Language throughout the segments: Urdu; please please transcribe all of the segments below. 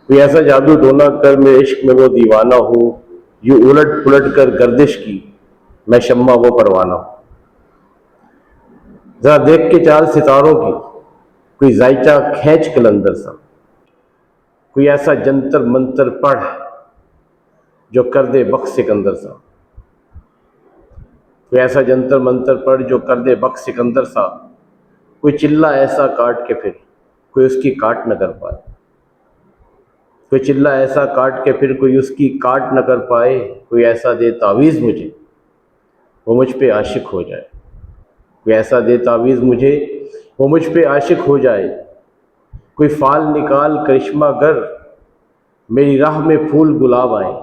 کوئی ایسا جادو ٹونا کر میرے عشق میں وہ دیوانہ ہو، یوں الٹ پلٹ کر گردش کی میں شمع وہ پروانہ ہوں۔ ذرا دیکھ کے چال ستاروں کی، کوئی ذائچہ کھینچ کلندر سا، کوئی ایسا جنتر منتر پڑھ جو کر دے بخت سکندر سا، کوئی ایسا جنتر منتر پڑھ جو کر دے بخت سکندر سا، کوئی چلہ ایسا کاٹ کے پھر کوئی اس کی کاٹ نہ کر پائے، کوئی چلہ ایسا کاٹ کے پھر کوئی اس کی کاٹ نہ کر پائے، کوئی ایسا دے تعویذ مجھے وہ مجھ پہ عاشق ہو جائے، کوئی ایسا دے تعویذ مجھے وہ مجھ پہ عاشق ہو جائے، کوئی فال نکال کرشمہ گر میری راہ میں پھول گلاب آئیں،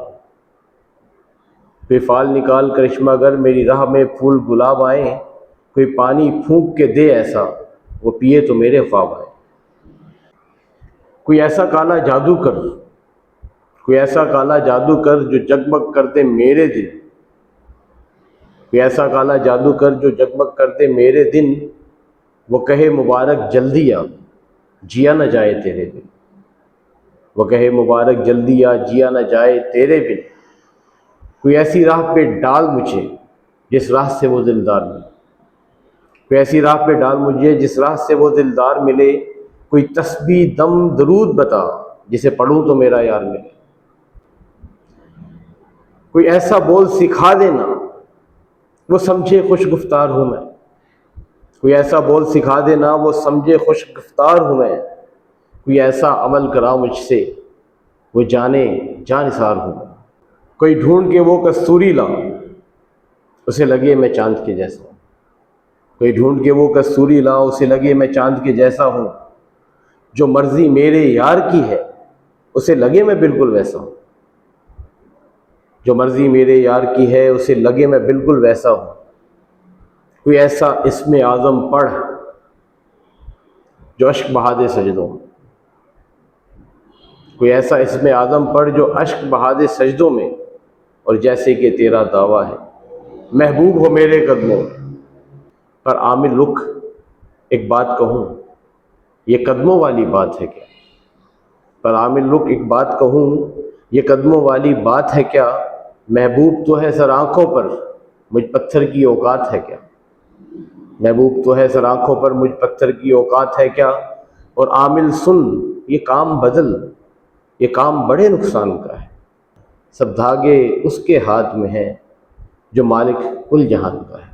کوئی فال نکال کرشمہ گر میری راہ میں پھول گلاب آئیں، کوئی پانی پھونک کے دے ایسا وہ پیے تو میرے خواب آئے، کوئی ایسا کالا جادو کر، کوئی ایسا کالا جادو کر جو جگمگ کر دے میرے دن، کوئی ایسا کالا جادو کر جو جگمگ کر دے میرے دن، وہ کہے مبارک جلدی آ جیا نہ جائے تیرے بن، وہ کہے مبارک جلدی آ جیا نہ جائے تیرے بن، کوئی ایسی راہ پہ ڈال مجھے جس راہ سے وہ دلدار ملے، کوئی ایسی راہ پہ ڈال مجھے جس راہ سے وہ دلدار ملے، کوئی تسبیح دم درود بتا جسے پڑھوں تو میرا یار ملے، کوئی ایسا بول سکھا دینا وہ سمجھے خوش گفتار ہوں میں، کوئی ایسا بول سکھا دینا وہ سمجھے خوش گفتار ہوں میں، کوئی ایسا عمل کرا مجھ سے وہ جانے جان نثار ہوں میں، کوئی ڈھونڈ کے وہ کستوری لا اسے لگے میں چاند کے جیسا ہوں، کوئی ڈھونڈ کے وہ کستوری لا اسے لگے میں چاند کے جیسا ہوں، جو مرضی میرے یار کی ہے اسے لگے میں بالکل ویسا ہوں، جو مرضی میرے یار کی ہے اسے لگے میں بالکل ویسا ہوں، کوئی ایسا اسم اعظم پڑھ جو اشک بہا دے سجدوں میں، کوئی ایسا اسم اعظم پڑھ جو اشک بہا دے سجدوں میں، اور جیسے کہ تیرا دعویٰ ہے محبوب ہو میرے قدموں میں، پر عامر رخ ایک بات کہوں یہ قدموں والی بات ہے کیا، پر عامر رخ ایک بات کہوں یہ قدموں والی بات ہے کیا، محبوب تو ہے سر آنکھوں پر مجھ پتھر کی اوقات ہے کیا، محبوب تو ہے سر آنکھوں پر مجھ پتھر کی اوقات ہے کیا، اور عامل سن یہ کام بدل یہ کام بڑے نقصان کا ہے، سب دھاگے اس کے ہاتھ میں ہیں جو مالک کل جہان کا ہے۔